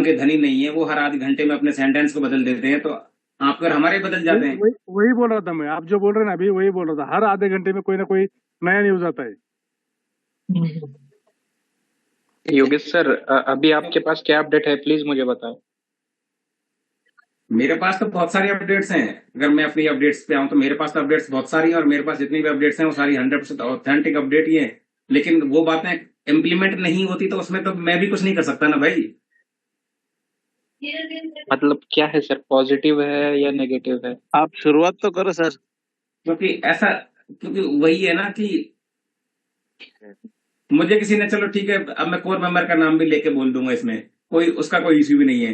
के धनी नहीं है, वो हर आधे घंटे में अपने सेंटेंस को बदल देते हैं, तो आपके और हमारे बदल जाते वही हैं। वही वही बोल रहा था मैं, आप जो बोल रहे हैं ना अभी वही बोल रहा था, हर आधे घंटे में कोई ना कोई नया न्यूज आता है। योगेश सर, अभी आपके तो पास क्या अपडेट है, प्लीज मुझे बताएं। मेरे पास तो बहुत सारी अपडेट्स हैं। अगर मैं अपनी अपडेट्स पे आऊं तो मेरे पास तो अपडेट्स बहुत सारी हैं, और मेरे पास जितनी भी अपडेट्स हैं वो सारी 100% ऑथेंटिक अपडेट ही हैं। लेकिन वो बातें इम्प्लीमेंट नहीं होती तो उसमें तो मैं भी कुछ नहीं कर सकता ना भाई। मतलब क्या है सर, पॉजिटिव है या नेगेटिव है? आप शुरुआत तो करो सर। क्योंकि वही है ना कि मुझे किसी ने, चलो ठीक है, अब मैं कोर मेंबर का नाम भी लेके बोल दूंगा, इसमें कोई उसका कोई इश्यू भी नहीं है।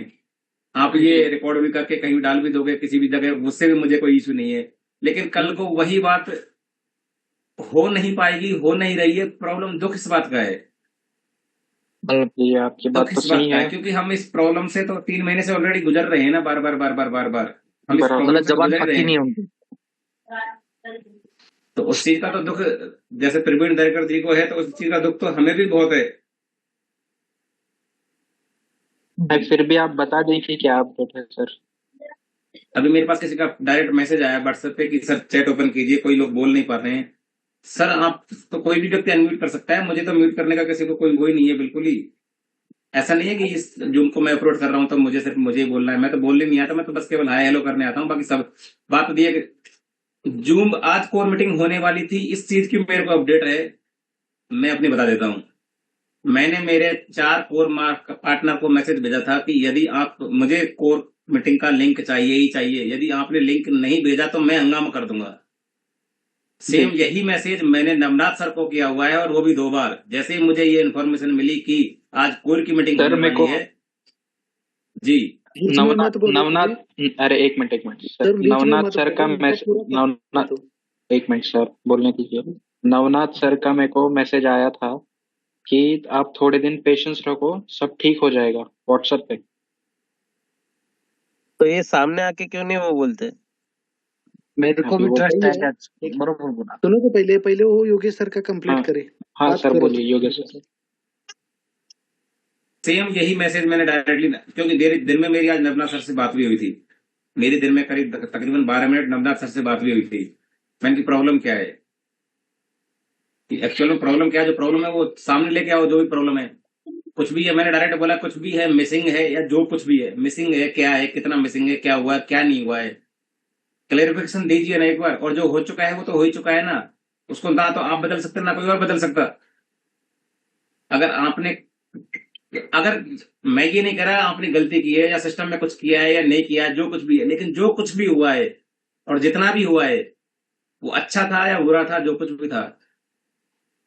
आप ये रिकॉर्ड भी करके कहीं डाल भी दोगे किसी भी जगह, उससे भी मुझे कोई इश्यू नहीं है। लेकिन कल को वही बात हो नहीं पाएगी, हो नहीं रही है, प्रॉब्लम दुख इस बात का है। मतलब ये आपकी बात दुख तो इस बात सही का है है। क्योंकि हम इस प्रॉब्लम से तो 3 महीने से ऑलरेडी गुजर रहे हैं ना, बार बार बार बार बार बार हम इस बराबर। प्रॉब्लम मतलब से तो जबान गुजर ही रहे पक्की नहीं हैं। उनकी। तो उस चीज का तो दुख जैसे प्रवीण दरेकर जी को है, तो उस चीज का दुख तो हमें भी बहुत है। फिर भी आप बता दें कि क्या अपडेट है सर। अभी मेरे पास किसी का डायरेक्ट मैसेज आया व्हाट्सएप पे कि सर चैट ओपन कीजिए, कोई लोग बोल नहीं पा रहे हैं। सर आप तो कोई भी व्यक्ति अनम्यूट कर सकता है, मुझे तो म्यूट करने का किसी को कोई वो ही नहीं है बिल्कुल ही। ऐसा नहीं है कि इस जूम को मैं अपलोड कर रहा हूँ तो मुझे सिर्फ मुझे ही बोलना है, मैं तो बोलने नहीं आता, मैं तो बस केवल हाय हेलो करने आता हूँ, बाकी सब। बात ये है कि जूम आज कोर मीटिंग होने वाली थी, इस चीज की मेरे को अपडेट है। मैं अपनी बता देता हूँ। मैंने मेरे 4 कोर पार्टनर को मैसेज भेजा था कि यदि आप मुझे कोर मीटिंग का लिंक चाहिए ही चाहिए, यदि आपने लिंक नहीं भेजा तो मैं हंगामा कर दूंगा। सेम यही मैसेज मैंने नवनाथ सर को किया हुआ है, और वो भी 2 बार, जैसे ही मुझे ये इन्फॉर्मेशन मिली कि आज कोर की मीटिंग सर होने मेरे वाली को है। जी। नवनाथ नवनाथ अरे एक मिनट सर, नवनाथ सर का मैसेज, नवनाथ एक मिनट सर बोलने दीजिए। नवनाथ सर का मेरे को मैसेज आया था कि आप थोड़े दिन पेशेंस रखो, सब ठीक हो जाएगा, व्हाट्सएप पे। तो ये सामने आके क्यों नहीं वो बोलते? मेरे को अभी भी वो ट्रस्ट सही है। है, बरोबर बोला। सुनो तो पहले पहले वो योगेश सर का कंप्लीट हाँ करे। हाँ बात सर, करो बोलिए योगेश सर। सेम यही मैसेज मैंने डायरेक्टली, क्योंकि दिन में मेरी आज नवनाथ सर से बात भी हुई थी। मेरी दिन में करीब तकरीबन 12 मिनट नवनाथ सर से बात भी हुई थी। मैंने की प्रॉब्लम क्या है, कि एक्चुअल में प्रॉब्लम क्या है, जो प्रॉब्लम है वो सामने लेके आओ, जो भी प्रॉब्लम है। कुछ भी है, मैंने डायरेक्ट बोला कुछ भी है, मिसिंग है या जो कुछ भी है, मिसिंग है क्या है, कितना मिसिंग है, क्या हुआ क्या नहीं हुआ है, क्लेरिफिकेशन दीजिए ना एक बार। और जो हो चुका है वो तो हो ही चुका है ना, उसको ना तो आप बदल सकते ना कोई और बदल सकता। अगर आपने, अगर मैं ये नहीं कह रहा आपने गलती की है या सिस्टम में कुछ किया है या नहीं किया है, जो कुछ भी है, लेकिन जो कुछ भी हुआ है और जितना भी हुआ है वो अच्छा था या बुरा था, जो कुछ भी था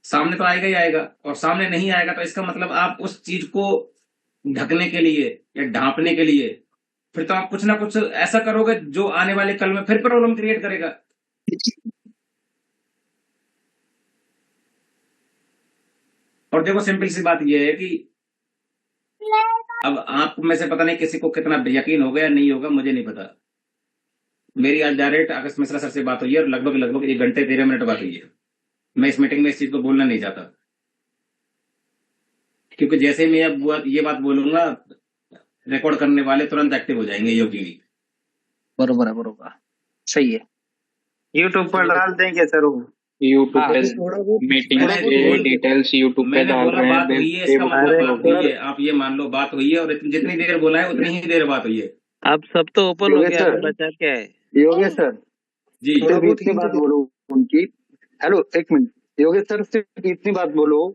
सामने तो आएगा ही आएगा। और सामने नहीं आएगा तो इसका मतलब आप उस चीज को ढकने के लिए या ढांपने के लिए फिर तो आप कुछ ना कुछ ऐसा करोगे जो आने वाले कल में फिर प्रॉब्लम क्रिएट करेगा। और देखो सिंपल सी बात यह है कि अब आप में से पता नहीं किसी को कितना यकीन होगा या नहीं होगा, मुझे नहीं पता। मेरी आज डायरेक्ट आकाश मिश्रा सर से बात हुई है और लगभग लगभग 1 घंटे 13 मिनट बात हुई है। मैं इस मीटिंग में इस चीज को बोलना नहीं चाहता, क्योंकि जैसे मैं अब ये बात बोलूंगा रिकॉर्ड करने वाले तुरंत एक्टिव हो जाएंगे योगी। बरोबर है, बरोबर सही है। यूट्यूब पर डाल देंगे सर वो। यूट्यूब हाँ। पे थोड़ा बहुत मीटिंग थोड़ा के बहुत डिटेल्स यूट्यूब पे मैंने डाल बोला रहे हैं, बात हुई है, इसका मतलब बेवकूफ बात लोग। हुई है, आप ये मान लो बात हुई है, और जितनी देर बोला है उतनी ही देर बात हुई है। अब सब तो ओपन हो योगेश गया, सर, अभी बचा क्या है? योगेश सर जी। थोड़ा सिर्फ बहुत इतनी हिंट बात दे। बोलो उनकी। हेलो एक मिनट, योगेश सर सिर्फ इतनी बात बोलो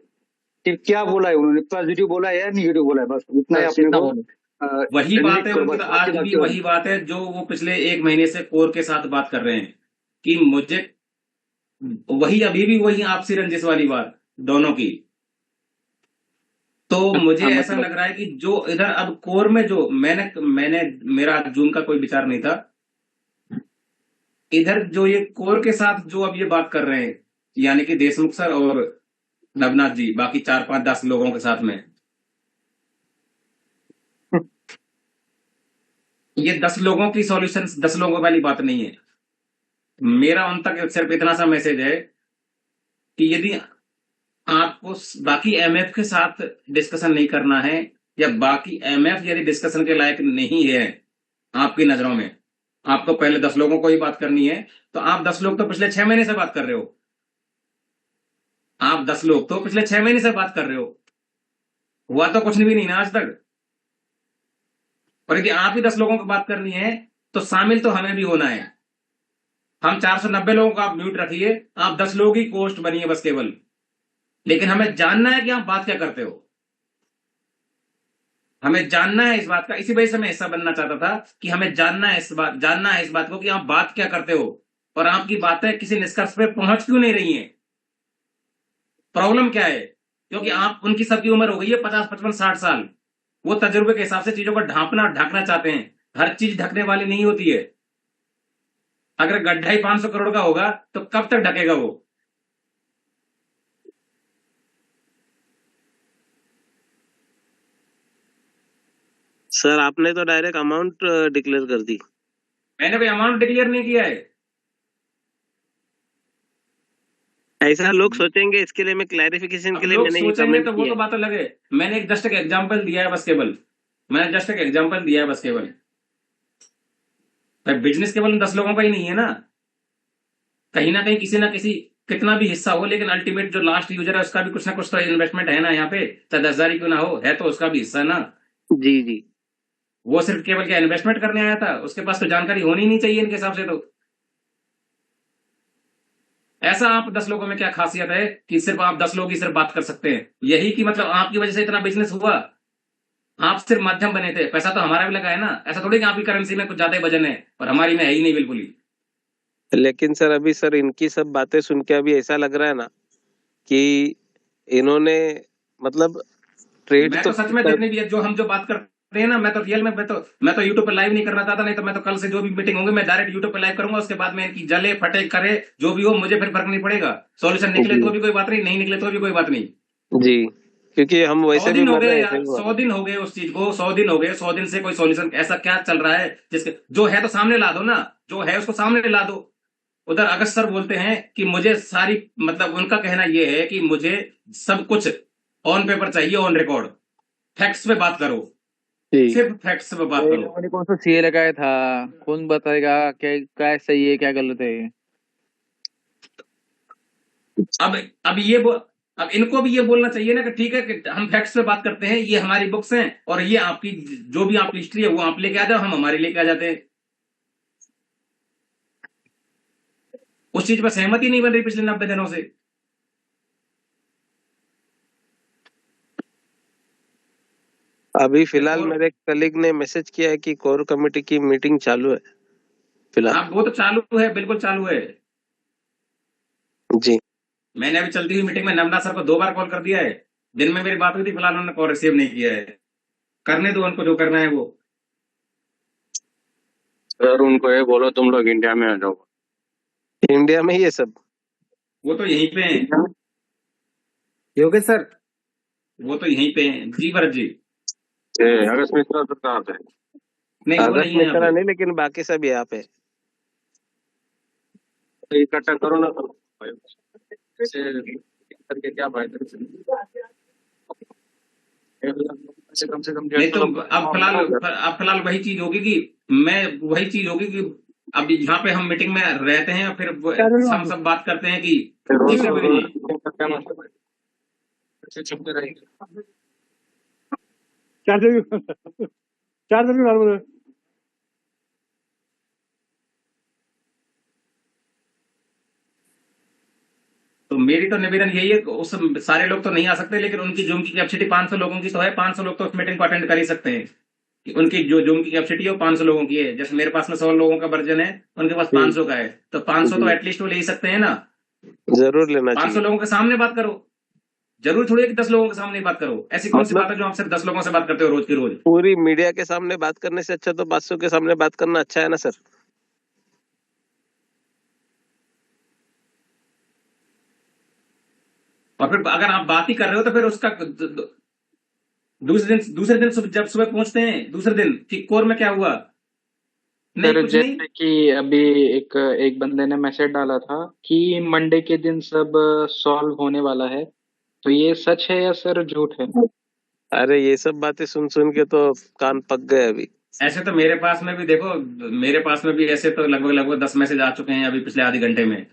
कि क्या बोला है उन्होंने, पॉजिटिव बोला है या निगेटिव बोला है, बस इतना ही बस अपने इतना को बोलो। वही बात लिख है करो, उनकी, बस तो बाकी आज भी बाकी वही बात है जो वो पिछले 1 महीने से कोर के साथ बात कर रहे हैं कि मुझे, वही अभी भी वही आपसी रंजिश वाली बात दोनों की। तो मुझे हाँ ऐसा मतलब लग रहा है कि जो इधर अब कोर में जो मैंने मैंने मेरा जून का कोई विचार नहीं था, इधर जो ये कोर के साथ जो अब ये बात कर रहे हैं, यानी कि देशमुख सर और नवनाथ जी, बाकी 4 5 10 लोगों के साथ में, ये 10 लोगों की सॉल्यूशन 10 लोगों वाली बात नहीं है। मेरा उन तक सिर्फ इतना सा मैसेज है कि यदि आपको बाकी एमएफ के साथ डिस्कशन नहीं करना है या बाकी एमएफ यदि डिस्कशन के लायक नहीं है आपकी नजरों में, आपको पहले 10 लोगों को ही बात करनी है, तो आप 10 लोग तो पिछले 6 महीने से बात कर रहे हो। आप 10 लोग तो पिछले 6 महीने से बात कर रहे हो, हुआ तो कुछ भी नहीं ना आज तक। और यदि आप ही 10 लोगों को बात करनी है तो शामिल तो हमें भी होना है। हम 490 लोगों को आप म्यूट रखिए, आप 10 लोग ही कोस्ट बनिए बस केवल, लेकिन हमें जानना है कि आप बात क्या करते हो। हमें जानना है इस बात का, इसी वजह से मैं हिस्सा बनना चाहता था कि हमें जानना है इस बात को कि आप बात क्या करते हो और आपकी बातें किसी निष्कर्ष पे पहुंच क्यों नहीं रही हैं। प्रॉब्लम क्या है? क्योंकि आप, उनकी सबकी उम्र हो गई है 50, 55, 60 साल। वो तजुर्बे के हिसाब से चीजों को ढकना चाहते हैं। हर चीज ढकने वाली नहीं होती है। अगर गड्ढा ही 500 करोड़ का होगा तो कब तक ढकेगा वो? सर आपने तो डायरेक्ट अमाउंट डिक्लेयर कर दी। मैंने कोई अमाउंट डिक्लेयर नहीं किया है। ऐसा लोग सोचेंगे, इसके लिए मैं क्लैरिफिकेशन अब के लिए लोग मैंने ये सोचेंगे कमेंट तो वो किया तो बात अलग है। मैंने एक जस्ट एक एग्जांपल दिया है बस केवल, मैंने जस्ट एक एग्जांपल दिया है बस केवल। बिजनेस केवल 10 लोगों का ही नहीं है ना, कहीं ना कहीं किसी ना किसी, कितना भी हिस्सा हो, लेकिन अल्टीमेट जो लास्ट यूजर है उसका भी कुछ ना कुछ तो इन्वेस्टमेंट है ना यहाँ पे, चाहे 10,000 ही क्यों ना हो, है तो उसका भी हिस्सा ना। जी जी। वो सिर्फ केवल क्या इन्वेस्टमेंट करने आया था? उसके पास तो जानकारी होनी नहीं चाहिए इनके हिसाब से। तो ऐसा आप 10 लोगों में क्या खासियत है कि सिर्फ आप 10 लोग ही सिर्फ बात कर सकते हैं? यही कि मतलब आपकी वजह से इतना बिजनेस हुआ, आप सिर्फ माध्यम बने थे, पैसा तो हमारा भी लगा है ना। ऐसा थोड़ी कि आपकी करेंसी में कुछ ज्यादा ही वजन है और हमारी में है ही नहीं बिल्कुल ही। लेकिन सर अभी सर इनकी सब बातें सुन के अभी ऐसा लग रहा है ना कि इन्होंने मतलब ट्रेड मैं तो तो सच में जितनी भी जो हम जो बात करते हैं ना, मैं तो रियल में, मैं तो यूट्यूब पे लाइव नहीं करना चाहता। नहीं तो मैं तो कल से जो भी मीटिंग होंगी मैं डायरेक्ट यूट्यूब पे लाइव करूंगा। उसके बाद में इनकी जले फटे करे जो भी हो, मुझे फिर फर्क नहीं पड़ेगा। सॉल्यूशन निकले तो भी कोई बात नहीं, नहीं निकले तो भी कोई बात नहीं। जी, क्योंकि हम 100 वैसे भी दिन हो मर गए रहे हैं यार, ऐसे ही 100 दिन हो गए उस चीज को, 100 दिन हो गए। 100 दिन से कोई सॉल्यूशन ऐसा क्या चल रहा है जिसके, जो है तो सामने ला दो ना, जो है उसको सामने ला दो। उधर अगस्त सर बोलते हैं कि मुझे सारी, मतलब उनका कहना यह है कि मुझे सब कुछ ऑन पेपर चाहिए, ऑन रिकॉर्ड, फैक्ट्स पे बात करो, जी। सिर्फ फैक्ट्स पे बात ये करो। लोगों ने कौन सा सीए लगाया था, कौन बताएगा क्या क्या सही है क्या गलत है? अब ये अब इनको भी ये बोलना चाहिए ना कि ठीक है कि हम फैक्ट्स पे बात करते हैं, ये हमारी बुक्स हैं और ये आपकी जो भी आपकी हिस्ट्री है वो आप लेके आ जाओ, हम हमारी लेके आ जाते हैं। उस चीज पर सहमति नहीं बन रही पिछले 90 दिनों से। अभी फिलहाल और मेरे कलीग ने मैसेज किया है कि कोर कमेटी की मीटिंग चालू है फिलहाल। हाँ, वो तो चालू है, बिल्कुल चालू है। जी। मैंने अभी चलती हुई मीटिंग में नवनाथ सर को 2 बार कॉल कर दिया है। दिन में मेरी बात हुई थी, फिलहाल उन्होंने कॉल रिसीव नहीं किया है। करने दो उनको जो करना है वो। सर उनको ये बोलो तुम लोग इंडिया में आ जाओ। इंडिया में ही है सब। वो तो यहीं पे हैं, योगेश सर, वो तो यहीं पे हैं जी, भरत जी। अगस्त मिश्रा सर कहाँ पे? नहीं, वो अगस्त नहीं है में यहाँ चला पे। नहीं, लेकिन बाकी सब यहाँ पे। तो इकट्ठा करो ना ऐसे करके क्या फायदा? कम से कम नहीं तो अब फिलहाल वही चीज होगी कि वही चीज होगी कि अब यहाँ पे हम मीटिंग में रहते हैं, फिर हम सब बात करते हैं कि जी सर जी। छपते रहेंगे। चार्जर चार्जर भी मार बोले। तो मेरी तो निवेदन यही है कि उस सारे लोग तो नहीं आ सकते, लेकिन उनकी जूम की कैपेसिटी 500 लोगों की तो है। 500 लोग तो उस मीटिंग को अटेंड कर ही सकते हैं कि उनकी जो जूम की कैपेसिटी है वो 500 लोगों की है। जैसे मेरे पास में 100 लोगों का वर्जन है, उनके पास 500 का है, तो 500 तो एटलीस्ट वो ले ही सकते हैं ना। जरूर लेना 500 चाहिए। लोगों के सामने बात करो, जरूर थोड़ी है कि 10 लोगों के सामने बात करो। ऐसी कौन सी मतलब बात है जो आप सिर्फ 10 लोगों से बात करते हो रोज की रोज? पूरी मीडिया के सामने बात करने से अच्छा तो 500 के सामने बात करना अच्छा है ना सर। और फिर अगर आप बात ही कर रहे हो तो फिर उसका दूसरे दिन जब सुबह पहुंचते हैं, दूसरे दिन कि कोर में क्या हुआ, नहीं सर कुछ नहीं। जैसे कि अभी एक एक बंदे ने मैसेज डाला था कि मंडे के दिन सब सॉल्व होने वाला है, तो ये सच है या सर झूठ है? अरे ये सब बातें सुन सुन के तो कान पक गए अभी। ऐसे तो मेरे पास में भी देखो, मेरे पास में भी ऐसे तो लगभग लगभग 10 मैसेज आ चुके हैं अभी पिछले आधे घंटे में।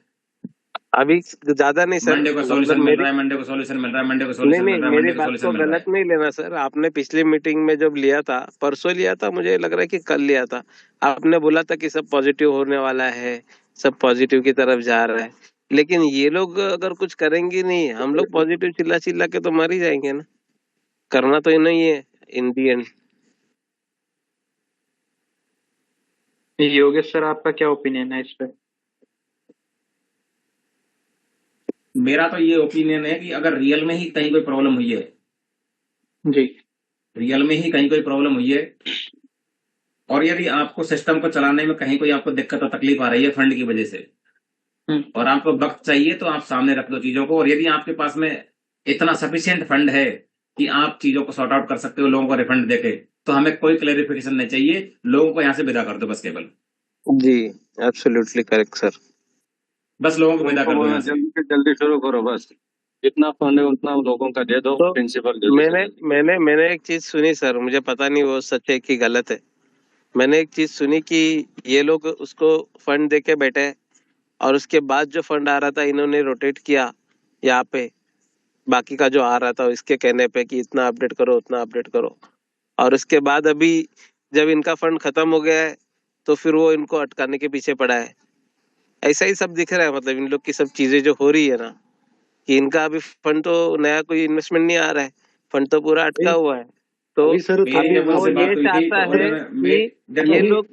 अभी ज्यादा नहीं सर, मंडे को मतलब सॉल्यूशन मिल मेरी, रहा है, मंडे को सॉल्यूशन मिल रहा है, मंडे को नहीं सॉल्यूशन नहीं मिल रहा है, मेरी मंडे को बात सॉल्यूशन को मिल रहा गलत है। नहीं लेना सर। आपने पिछली मीटिंग में जब लिया था, परसों लिया था, मुझे लग रहा है कि कल लिया था, आपने बोला था कि सब पॉजिटिव होने वाला है, सब पॉजिटिव की तरफ जा रहा है। लेकिन ये लोग अगर कुछ करेंगे नहीं, हम लोग पॉजिटिव चिल्ला चिल्ला के तो मर ही जाएंगे ना। करना तो नहीं है इन दी एंड। योगेश सर, आपका क्या ओपिनियन है इस पे? मेरा तो ये ओपिनियन है कि अगर रियल में ही कहीं कोई प्रॉब्लम हुई है, जी। रियल में ही कहीं कोई प्रॉब्लम हुई है, और यदि आपको सिस्टम को चलाने में कहीं कोई आपको दिक्कत और तकलीफ आ रही है फंड की वजह से, और आपको वक्त चाहिए, तो आप सामने रख दो चीजों को। और यदि आपके पास में इतना सफिशियंट फंड है कि आप चीजों को सॉर्ट आउट कर सकते हो लोगों को रिफंड देके, तो हमें कोई क्लेरिफिकेशन नहीं चाहिए, लोगों को यहाँ से विदा कर दो बस केवल। जी, एब्सोल्युटली करेक्ट सर। बस लोगों को विदा कर दो यहाँ से। जल्दी से जल्दी शुरू करो बस, जितना फंड है उतना लोगों का दे दो, तो प्रिंसिपल मैंने एक चीज सुनी सर, मुझे पता नहीं वो सच है कि गलत है। मैंने एक चीज सुनी कि ये लोग उसको फंड देके बैठे, और उसके बाद जो फंड आ रहा था इन्होंने रोटेट किया यहाँ पे, बाकी का जो आ रहा था इसके कहने पे कि इतना अपडेट करो उतना अपडेट करो। और उसके बाद अभी जब इनका फंड खत्म हो गया है, तो फिर वो इनको अटकाने के पीछे पड़ा है। ऐसा ही सब दिख रहा है, मतलब इन लोग की सब चीजें जो हो रही है ना, कि इनका अभी फंड तो नया कोई इन्वेस्टमेंट नहीं आ रहा है, फंड तो पूरा अटका हुआ है। तो अभी सर मेरी अभी जब वो उनसे बात ये हुई थी चाहता तो है उन्होंने कि देखो, ये लोग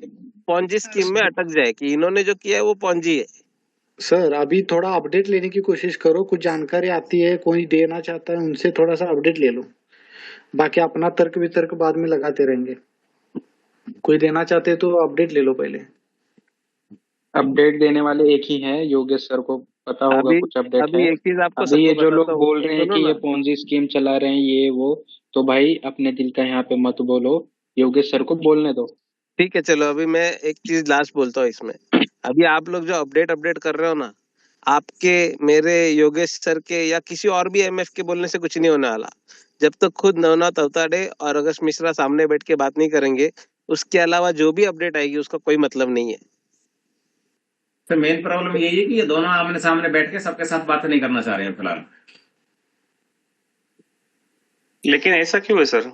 पॉन्जी स्कीम में अटक जाए, कि इन्होंने जो किया है वो पॉन्जी है। सर अभी थोड़ा अपडेट लेने की कोशिश करो, कुछ जानकारी आती है, कोई देना चाहता है उनसे थोड़ा सा अपडेट ले लो। बाकी अपना तर्क वितर्क बाद में लगाते रहेंगे। कोई देना चाहते तो अपडेट ले लो पहले। अपडेट देने वाले एक ही हैं, योगेश सर को पता होगा अभी कुछ अपडेट अभी है। एक चीज आपको अभी ये सबको जो बताता लोग हूँ, बोल रहे हैं सुनो कि ये ना। पोंजी स्कीम चला रहे हैं ये वो, तो भाई अपने दिल का यहाँ पे मत बोलो, योगेश सर को बोलने दो। ठीक है चलो, अभी मैं एक चीज लास्ट बोलता हूँ इसमें। अभी आप लोग जो अपडेट अपडेट कर रहे हो ना, आपके, मेरे, योगेश सर के या किसी और भी एमएफ के बोलने से कुछ नहीं होने वाला। जब तक खुद नवनाथ अवताडे और अगस्त मिश्रा सामने बैठ के बात नहीं करेंगे, उसके अलावा जो भी अपडेट आएगी उसका कोई मतलब नहीं है। तो मेन प्रॉब्लम यही है कि ये दोनों आमने सामने बैठ के सबके साथ बातें नहीं करना चाह रहे हैं फिलहाल। लेकिन ऐसा क्यों है सर?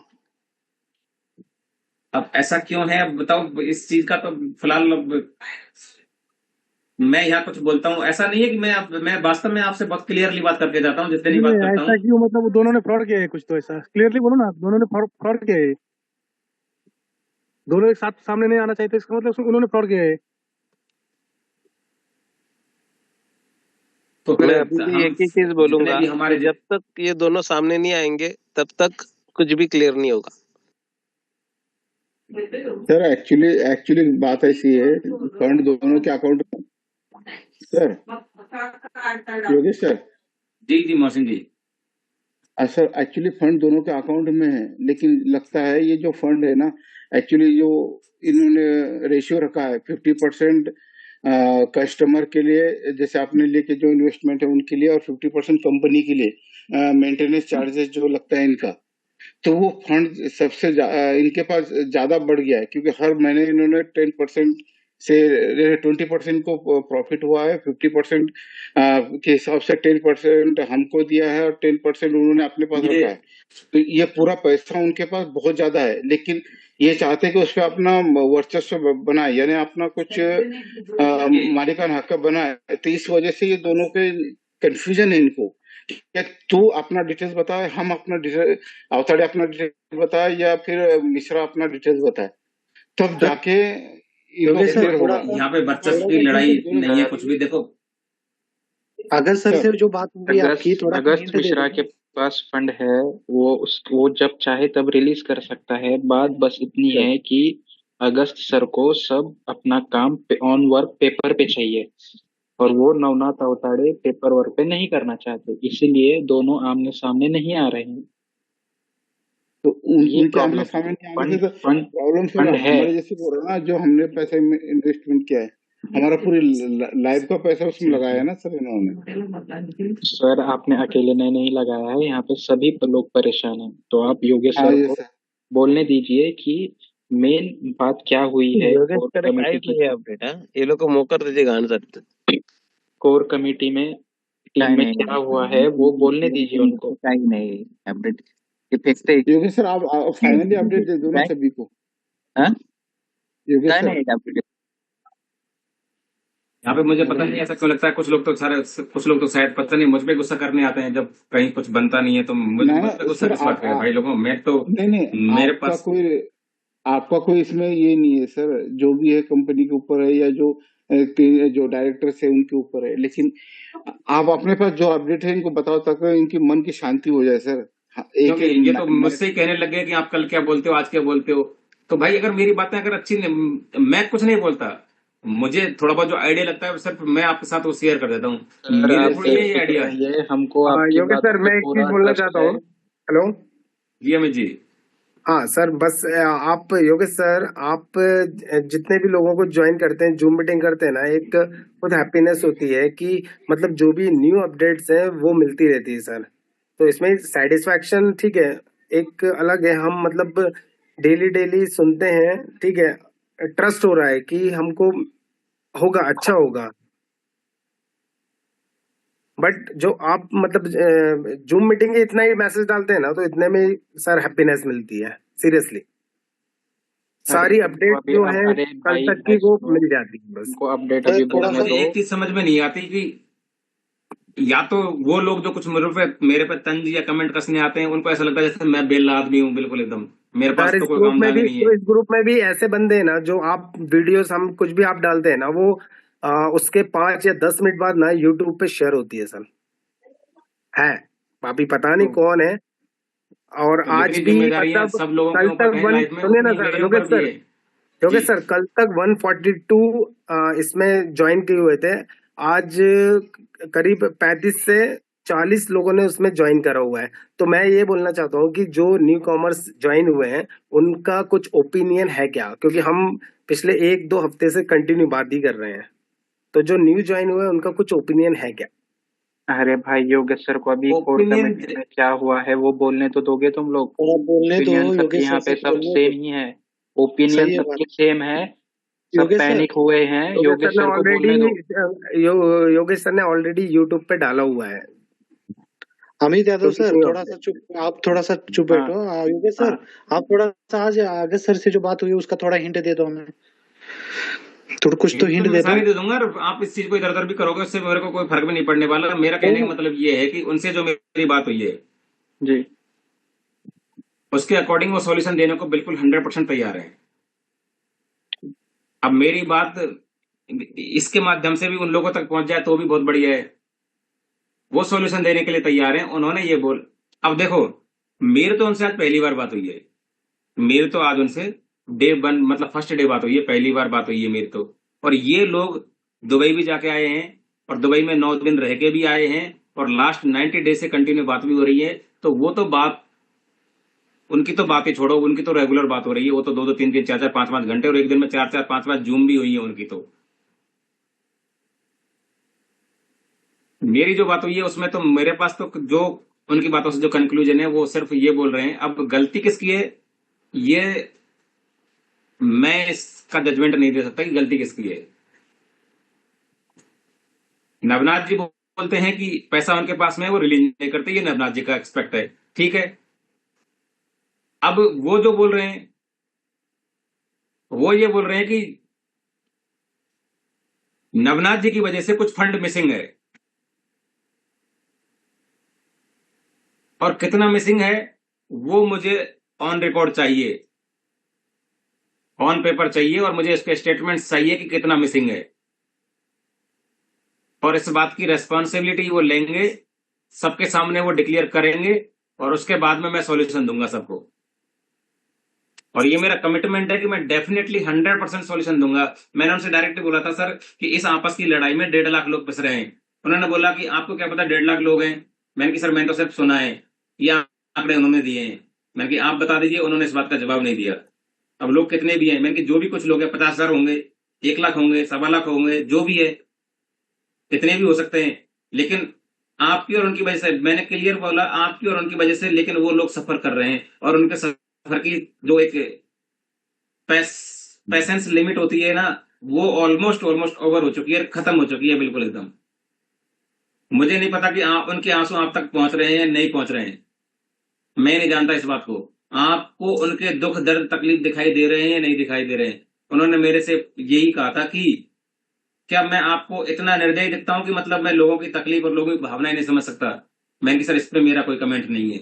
अब ऐसा क्यों है, अब बताओ इस चीज का तो फिलहाल मैं यहाँ कुछ बोलता हूँ, ऐसा नहीं है कि मैं वास्तव में आपसे बहुत क्लियरली बात करके जाता हूँ, जितनी बात करता ऐसा हूँ। क्यों, मतलब वो दोनों ने फ्रॉड किया है कुछ, तो ऐसा क्लियरली बोलो ना, दोनों ने फ्रॉड किया है। दोनों एक साथ सामने नहीं आना चाहिए था, इसका मतलब उन्होंने फ्रॉड किया है। तो फिर मैं अभी भी एक ही चीज बोलूंगा, भी हमारे कि जब तक ये दोनों सामने नहीं आएंगे तब तक कुछ भी क्लियर नहीं होगा। सर एक्चुअली एक्चुअली बात ऐसी है, फंड दोनों के अकाउंट में। सर योगेश सर, जी जी मोहसिन जी, सर एक्चुअली फंड दोनों के अकाउंट में है, लेकिन लगता है ये जो फंड है ना, एक्चुअली जो इन्होंने रेशियो रखा है 50% कस्टमर के लिए, जैसे आपने लेके जो इन्वेस्टमेंट है उनके लिए, और 50% कंपनी के लिए मेंटेनेंस चार्जेस जो लगता है इनका, तो वो फंड सबसे इनके पास ज्यादा बढ़ गया है, क्योंकि हर महीने इन्होंने 10% से 20% को प्रॉफिट हुआ है, 50% के हिसाब से 10% हमको दिया है, और 10% उन्होंने अपने पास रखा है। तो ये पूरा पैसा उनके पास बहुत ज्यादा है, लेकिन ये चाहते हैं कि उस पर अपना वर्चस्व बनाए, यानी अपना कुछ मालिकाना हक बनाए। तो इस वजह से ये दोनों के कंफ्यूजन है इनको, क्या तू अपना डिटेल्स बताए, हम अपना डिटेल, अवताड़े अपना डिटेल्स बताए, या फिर मिश्रा अपना डिटेल्स बताए, तब जाके इनको क्लियर होगा। यहाँ पे वर्चस्व की लड़ाई नहीं है कुछ भी। देखो अगर सर से जो बात हुई आपकी, थोड़ा अगस्त मिश्रा के पास फंड है, वो जब चाहे तब रिलीज कर सकता है। बात बस इतनी है कि अगस्त सर को सब अपना काम ऑन वर्क पेपर पे चाहिए, और वो नवनाथ अवताड़े पेपर वर्क पे नहीं करना चाहते, इसीलिए दोनों आमने सामने नहीं आ रहे हैं। तो ये उनके आमने प्रॉब्लम सामने नहीं आने फंड से तो फंड प्रॉब्लम फंड है। हमारे जैसे बोल रहे ना, जो हमने पैसे इन्वेस्टमेंट किया है, हमारा पूरी लाइफ का पैसा उसमें लगाया है ना सर इन्होंने। सर आपने अकेले ने नहीं लगाया है, यहाँ पे सभी लोग परेशान हैं। तो आप योगेश हाँ सर ये को सर। बोलने दीजिए कि मेन बात क्या हुई है योगेश कोर सर कमेटी काहीच की। नाही अपडेट हा, ये लोग को मोकर त्याचे घाण जात। कोर कमेटी में टीम काही में नाही क्या हुआ है वो बोलने दीजिए उनको। काही नाही अपडेट ते फिक्स आहे योगेश सर आप फाइनली अपडेट दे दो ना काय सभी को। हाँ? योगेश काय सर नाही अपडेट यहाँ पे मुझे पता नहीं ऐसा क्यों लगता है, कुछ लोग तो शायद पता नहीं मुझ पे गुस्सा करने आते हैं जब कहीं कुछ बनता नहीं है, तो मुझ ना पे गुस्सा सर किस बात का है भाई लोगों। मैं तो नहीं मेरे पास आपका कोई इसमें ये नहीं है सर, जो भी है कंपनी के ऊपर है या जो डायरेक्टर्स है उनके ऊपर है, लेकिन आप अपने पास जो अपडेट है इनको बताओ ताकि इनकी मन की शांति हो जाए सर। क्योंकि ये तो मुझसे ही कहने लगे कि आप कल क्या बोलते हो, आज क्या बोलते हो। तो भाई अगर मेरी बातें अगर अच्छी नहीं, मैं कुछ नहीं बोलता, मुझे थोड़ा बहुत जो आइडिया लगता है सिर्फ मैं आपके साथ वो शेयर कर देता हूँ। सर मेरे आप थोड़ी ये बेफिक्र आइडिया है। रहिए, हमको आपकी योगेश बातों सर पे मैं एक पूरा चीज बोलना ट्रस्ट चाहता है। हूँ। हेलो। जी अमित जी। हाँ सर, बस आप योगेश सर, आप जितने भी लोगों को ज्वाइन करते हैं, जूम मीटिंग करते हैं ना, एक खुद हैप्पीनेस होती है कि मतलब जो भी न्यू अपडेट्स हैं वो मिलती रहती है सर। तो इसमें सेटिस्फैक्शन ठीक है, एक अलग है। हम मतलब डेली डेली सुनते हैं, ठीक है, ट्रस्ट हो रहा है कि हमको होगा, अच्छा होगा। बट जो आप मतलब जूम मीटिंग के इतना ही मैसेज डालते हैं ना, तो इतने में सर हैप्पीनेस मिलती है सीरियसली। सारी अपडेट अभी जो अब है अरे कल भाई तक की भाई वो सुनो, मिल जाती है बस। उनको अपडेट सर अभी थोड़ा बोलने सा मुझे दो। एक चीज समझ में नहीं आती कि या तो वो लोग जो कुछ मेरे पे तंज या कमेंट कसने आते हैं, उनको ऐसा लगता है जैसे मैं बेला आदमी हूँ बिल्कुल एकदम, मेरे पास सर तो कोई काम धाम ही नहीं है। इस ग्रुप में भी ऐसे बंदे हैं ना, जो आप वीडियोस हम कुछ भी आप डालते हैं ना, वो उसके 5 या 10 मिनट बाद ना यूट्यूब पे शेयर होती है सर। है, अभी पता नहीं कौन है। और तो आज जितनी भी जिम्मेदारियां मतलब सब लोगों के कल ऊपर तक है वन लाइफ में, सुनिए ना उतनी सर, मेरे योगेश ऊपर भी सर, है। जी। सर कल तक 142 इसमें ज्वाइन किए हुए थे। आज करीब 35 से 40 लोगों ने उसमें ज्वाइन करा हुआ है। तो मैं ये बोलना चाहता हूँ कि जो न्यू कॉमर्स ज्वाइन हुए हैं, उनका कुछ ओपिनियन है क्या? क्योंकि हम पिछले 1-2 हफ्ते से कंटिन्यू बात ही कर रहे हैं। तो जो न्यू ज्वाइन हुए हैं, उनका कुछ ओपिनियन है क्या? अरे भाई योगेश सर को अभी कोर ओपिनियन कमेटी में क्या हुआ है वो बोलने तो दोगे तुम लोग। थोड़ा बोलने दो, ओपिनियन सबके योगेश यहाँ सर पे से सब बोलने सेम दो। ही है, ओपिनियन सही है बात। सबके सेम है, सब योगेश सर पैनिक हुए हैं। योगेश सर को बोलने दो। योगेश सर ने ऑलरेडी यूट्यूब पे डाला हुआ है। अमित यादव क्योंकि सर थोड़ा सा चुप, आप थोड़ा सा चुप हाँ बैठो। योगेश सर हाँ आप थोड़ा सा आज आगे सर से जो बात हुई उसका थोड़ा हिंट दे दो हमें, थोड़ा कुछ तो हिंट हिंट तो दे मैं दो। सारी दे दूंगा, और आप इस चीज को इधर उधर भी करोगे उससे मेरे को कोई फर्क भी नहीं पड़ने वाला। मेरा कहने का मतलब ये है कि उनसे जो मेरी बात हुई है जी। उसके अकॉर्डिंग वो सॉल्यूशन देने को बिल्कुल 100% तैयार है। अब मेरी बात इसके माध्यम से भी उन लोगों तक पहुंच जाए तो भी बहुत बढ़िया है। वो सॉल्यूशन देने के लिए तैयार हैं। उन्होंने ये अब देखो, मेरी तो उनसे आज पहली बार बात हुई है। मेरी तो आज उनसे डे 1 मतलब फर्स्ट डे बात हुई है, पहली बार बात हुई है मेरी तो। और ये लोग दुबई भी जाके आए हैं, और दुबई में 9 दिन रह के भी आए हैं, और लास्ट 90 डेज से कंटिन्यू बात भी हो रही है। तो वो तो बात, उनकी तो बातें छोड़ो, उनकी तो रेगुलर बात हो रही है। वो तो 2-2 3-3 4-4 5-5 घंटे, और एक दिन में 4-4 5-5 जूम भी हुई है उनकी। तो मेरी जो बात हुई है उसमें तो मेरे पास तो जो उनकी बातों से जो कंक्लूजन है, वो सिर्फ ये बोल रहे हैं। अब गलती किसकी है ये मैं इसका जजमेंट नहीं दे सकता कि गलती किसकी है। नवनाथ जी बोलते हैं कि पैसा उनके पास में है, वो रिलीज नहीं करते, ये नवनाथ जी का एक्सपेक्ट है, ठीक है। अब वो जो बोल रहे हैं, वो ये बोल रहे हैं कि नवनाथ जी की वजह से कुछ फंड मिसिंग है, और कितना मिसिंग है वो मुझे ऑन रिकॉर्ड चाहिए, ऑन पेपर चाहिए, और मुझे इसके स्टेटमेंट चाहिए कि कितना मिसिंग है। और इस बात की रेस्पॉन्सिबिलिटी वो लेंगे, सबके सामने वो डिक्लेयर करेंगे, और उसके बाद में मैं सॉल्यूशन दूंगा सबको। और ये मेरा कमिटमेंट है कि मैं डेफिनेटली 100% सॉल्यूशन दूंगा। मैंने उनसे डायरेक्टली बोला था सर कि इस आपस की लड़ाई में 1.5 लाख लोग पिस रहे हैं। उन्होंने बोला कि आपको क्या पता 1.5 लाख लोग हैं। मैंने कि सर मैंने तो सिर्फ सुना है, ये आंकड़े उन्होंने दिए हैं। मैंने कि आप बता दीजिए। उन्होंने इस बात का जवाब नहीं दिया। अब लोग कितने भी हैं, मैंने कि जो भी कुछ लोग हैं 50,000 होंगे, 1 लाख होंगे, 1.25 लाख होंगे, जो भी है, कितने भी हो सकते हैं, लेकिन आपकी और उनकी वजह से, मैंने क्लियर बोला, आपकी और उनकी वजह से, लेकिन वो लोग सफर कर रहे हैं, और उनके सफर की जो एक पेशेंस लिमिट होती है ना, वो ऑलमोस्ट ओवर हो चुकी है, खत्म हो चुकी है बिल्कुल एकदम। मुझे नहीं पता कि उनके आंसू आप तक पहुंच रहे हैं या नहीं पहुंच रहे हैं, मैं नहीं जानता इस बात को। आपको उनके दुख दर्द तकलीफ दिखाई दे रहे हैं या नहीं दिखाई दे रहे हैं? उन्होंने मेरे से यही कहा था कि क्या मैं आपको इतना निर्दयी दिखता हूं कि मतलब मैं लोगों की तकलीफ और लोगों की भावनाएं नहीं समझ सकता? मैंने सर इस पे मेरा कोई कमेंट नहीं है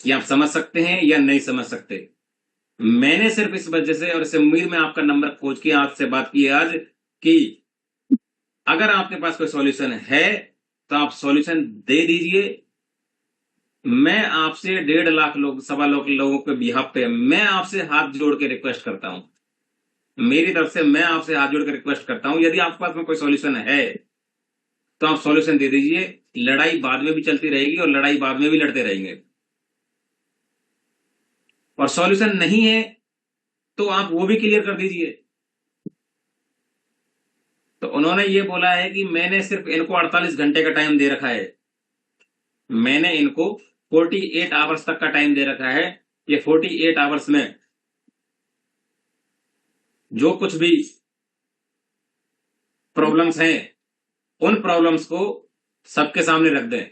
कि आप समझ सकते हैं या नहीं समझ सकते। मैंने सिर्फ इस वजह से और इस उम्मीद में आपका नंबर खोज के आपसे बात की आज कि अगर आपके पास कोई सॉल्यूशन है तो आप सॉल्यूशन दे दीजिए। मैं आपसे 1.5 लाख लोग, 1.25 लाख लोगों के बिहाफ पे मैं आपसे हाथ जोड़ के रिक्वेस्ट करता हूं, मेरी तरफ से मैं आपसे हाथ जोड़ के रिक्वेस्ट करता हूं, यदि आपके पास में कोई सॉल्यूशन है तो आप सॉल्यूशन दे दीजिए। लड़ाई बाद में भी चलती रहेगी और लड़ाई बाद में भी लड़ते रहेंगे, और सॉल्यूशन नहीं है तो आप वो भी क्लियर कर दीजिए। तो उन्होंने ये बोला है कि मैंने सिर्फ इनको 48 घंटे का टाइम दे रखा है, मैंने इनको 48 आवर्स तक का टाइम दे रखा है। ये 48 आवर्स में जो कुछ भी प्रॉब्लम्स हैं उन प्रॉब्लम्स को सबके सामने रख दें।